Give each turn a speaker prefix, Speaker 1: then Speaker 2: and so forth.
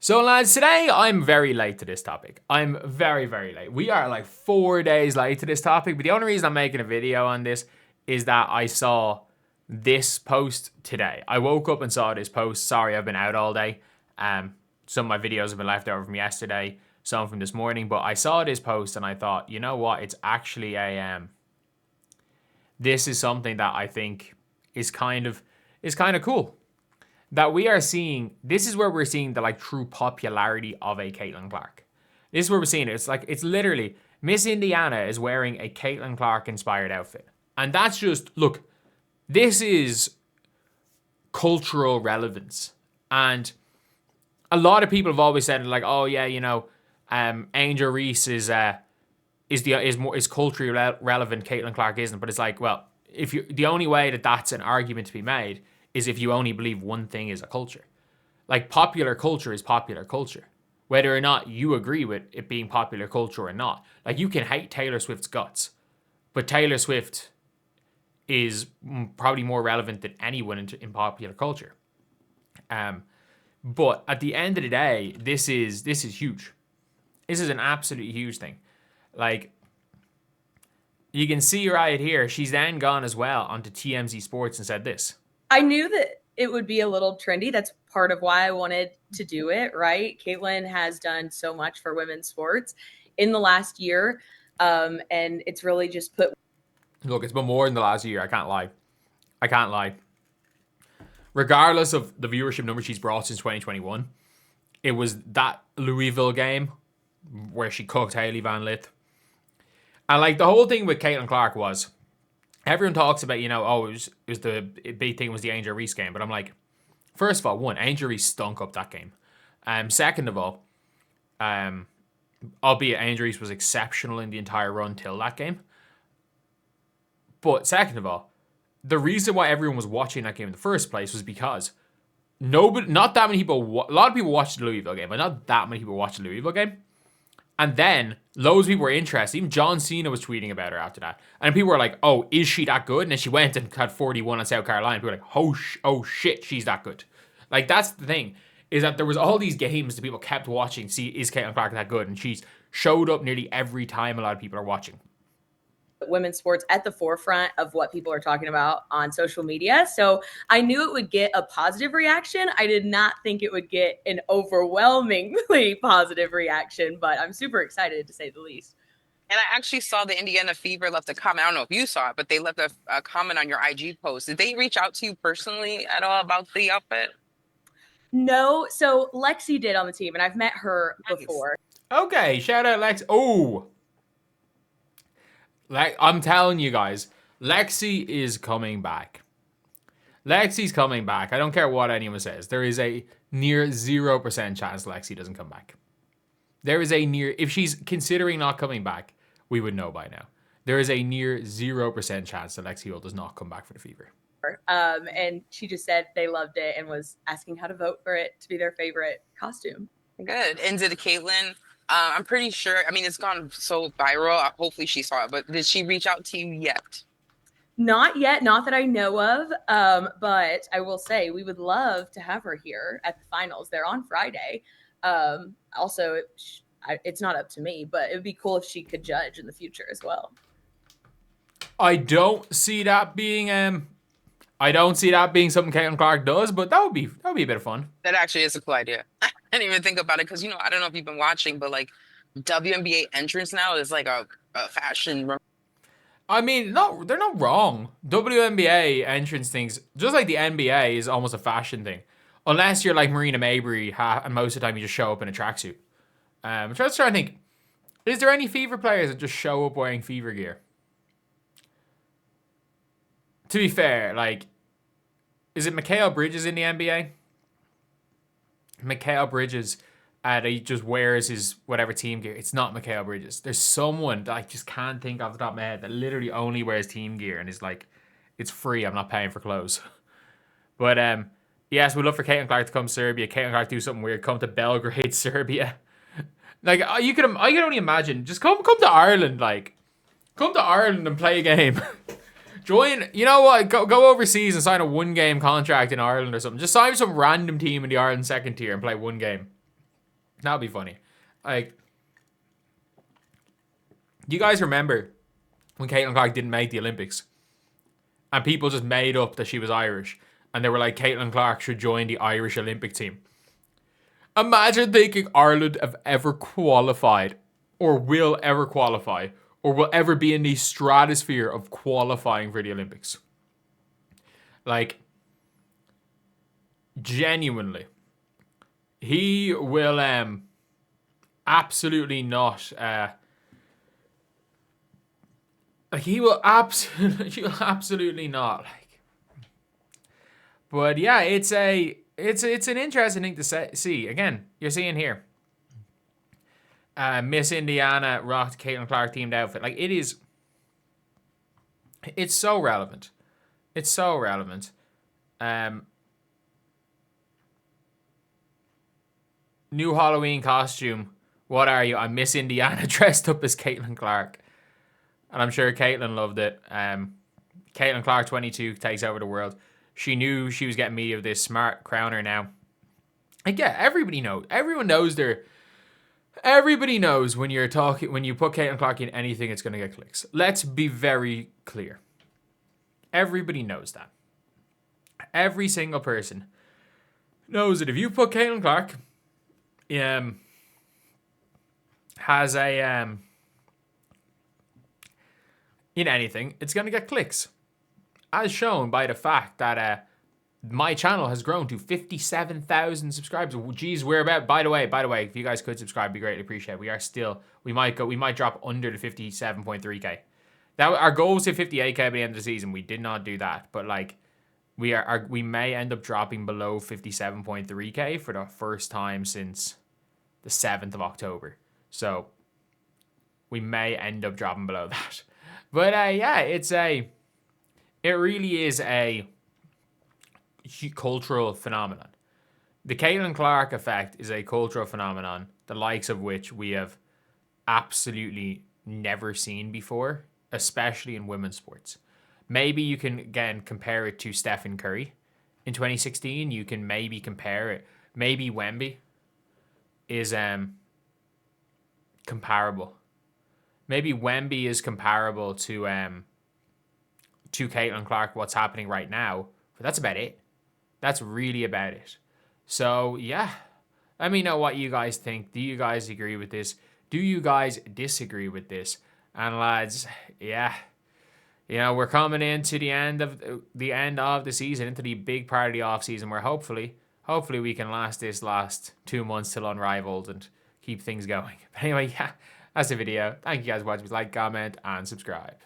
Speaker 1: So lads, today I'm very late to this topic. I'm very, very late. We are like 4 days late to this topic, but the only reason I'm making a video on this is that I saw this post today. I woke up and saw this post. Sorry, I've been out all day. Some of my videos have been left over from yesterday, some from this morning, but I saw this post and I thought, you know what? It's actually this is something that I think is kind of cool. That we are seeing, this is where we're seeing the like true popularity of a Caitlyn Clark. This is where we're seeing it. It's like, it's literally, Miss Indiana is wearing a Caitlyn Clark inspired outfit. And that's just, look, this is cultural relevance. And a lot of people have always said like, oh yeah, you know, Angel Reese is culturally relevant, Caitlyn Clark isn't. But it's like, well, if you, the only way that that's an argument to be made is if you only believe one thing is a culture. Like, popular culture is popular culture. Whether or not you agree with it being popular culture or not. Like, you can hate Taylor Swift's guts, but Taylor Swift is probably more relevant than anyone in popular culture. But at the end of the day, this is huge. This is an absolutely huge thing. Like, you can see right here, she's then gone as well onto TMZ Sports and said this.
Speaker 2: I knew that it would be a little trendy. That's part of why I wanted to do it, right? Caitlyn has done so much for women's sports in the last year, and it's really just put...
Speaker 1: Look, it's been more than the last year. I can't lie. Regardless of the viewership number she's brought since 2021, it was that Louisville game where she cooked Hailey Van Lith. And like, the whole thing with Caitlyn Clark was, everyone talks about, you know, oh, it was the big thing was the Angel Reese game. But I'm like, first of all, one, Angel Reese stunk up that game. Second of all, albeit Angel Reese was exceptional in the entire run till that game. But second of all, the reason why everyone was watching that game in the first place was because not that many people, a lot of people watched the Louisville game, but not that many people watched the Louisville game. And then loads of people were interested. Even John Cena was tweeting about her after that. And people were like, oh, is she that good? And then she went and had 41 on South Carolina. People were like, oh shit, she's that good. Like, that's the thing, is that there was all these games that people kept watching. See, is Caitlyn Clark that good? And she's showed up nearly every time a lot of people are watching.
Speaker 2: Women's sports at the forefront of what people are talking about on social media. So I knew it would get a positive reaction. I did not think it would get an overwhelmingly positive reaction, but I'm super excited, to say the least.
Speaker 3: And I actually saw the Indiana Fever left a comment. I don't know if you saw it, but they left a comment on your IG post. Did they reach out to you personally at all about the outfit?
Speaker 2: No. So Lexi did on the team, and I've met her before.
Speaker 1: Okay, shout out Lex. Oh, I'm telling you guys, Lexi is coming back. Lexi's coming back. I don't care what anyone says. There is a near 0% chance Lexi doesn't come back. There is a near, if she's considering not coming back, we would know by now. There is a near 0% chance that Lexi Hill does not come back for the Fever.
Speaker 2: And she just said they loved it and was asking how to vote for it to be their favorite costume.
Speaker 3: Good. And did Caitlyn, I'm pretty sure, I mean, it's gone so viral. Hopefully she saw it, but did she reach out to you yet?
Speaker 2: Not yet, not that I know of, but I will say we would love to have her here at the finals. They're on Friday. Also, it's not up to me, but it would be cool if she could judge in the future as well.
Speaker 3: I
Speaker 1: don't see that being something Caitlyn Clark does, but that would be a bit of fun.
Speaker 3: That actually is a cool idea. I didn't even think about it because, you know, I don't know if you've been watching, but like WNBA entrance now is like a fashion.
Speaker 1: I mean, no, they're not wrong. WNBA entrance things, just like the NBA, is almost a fashion thing. Unless you're like Marina Mabrey, and most of the time you just show up in a tracksuit. I'm just trying to think, is there any Fever players that just show up wearing Fever gear? To be fair, like, is it Mikal Bridges in the NBA? Mikal Bridges, he just wears his whatever team gear. It's not Mikal Bridges. There's someone that I just can't think off the top of my head that literally only wears team gear and is like, it's free, I'm not paying for clothes. But yes, we'd love for Caitlyn Clark to come to Serbia. Caitlyn Clark do something weird, come to Belgrade, Serbia. Like, I can only imagine, just come to Ireland, like, come to Ireland and play a game. Join, you know what, go overseas and sign a 1-game contract in Ireland or something. Just sign some random team in the Ireland second tier and play 1 game. That'll be funny. Like, do you guys remember when Caitlyn Clark didn't make the Olympics? And people just made up that she was Irish. And they were like, Caitlyn Clark should join the Irish Olympic team. Imagine thinking Ireland have ever qualified, or will ever qualify, or will ever be in the stratosphere of qualifying for the Olympics. Like, genuinely, he will absolutely not. Like, he will absolutely not. Like, but yeah, it's an interesting thing to see. Again, you're seeing here. Miss Indiana rocked Caitlyn Clark themed outfit. Like, it's so relevant. It's so relevant. New Halloween costume. What are you? I'm Miss Indiana dressed up as Caitlyn Clark. And I'm sure Caitlyn loved it. Caitlyn Clark, 22, takes over the world. She knew she was getting me of this smart crowner now. Like, yeah, everybody knows. Everyone knows Everybody knows when you put Caitlyn Clark in anything, it's going to get clicks. Let's be very clear. Everybody knows that. Every single person knows that if you put Caitlyn Clark has a in anything, it's going to get clicks. As shown by the fact that my channel has grown to 57,000 subscribers. Geez, we're about, by the way, if you guys could subscribe, be greatly appreciated. We might drop under the 57.3k. Our goal was to 58k by the end of the season. We did not do that, but like, we may end up dropping below 57.3k for the first time since the 7th of October. So we may end up dropping below that. But yeah, it really is a cultural phenomenon. The Caitlyn Clark effect is a cultural phenomenon, the likes of which we have absolutely never seen before, especially in women's sports. Maybe you can, again, compare it to Stephen Curry in 2016. You can maybe compare it. Maybe Wemby is comparable. Maybe Wemby is comparable to Caitlyn Clark, what's happening right now. But that's about it. That's really about it. So, yeah. Let me know what you guys think. Do you guys agree with this? Do you guys disagree with this? And lads, yeah. You know, we're coming into the end of the season, into the big part of the off season, where hopefully we can last 2 months till Unrivaled and keep things going. But anyway, yeah, that's the video. Thank you guys for watching. Please like, comment, and subscribe.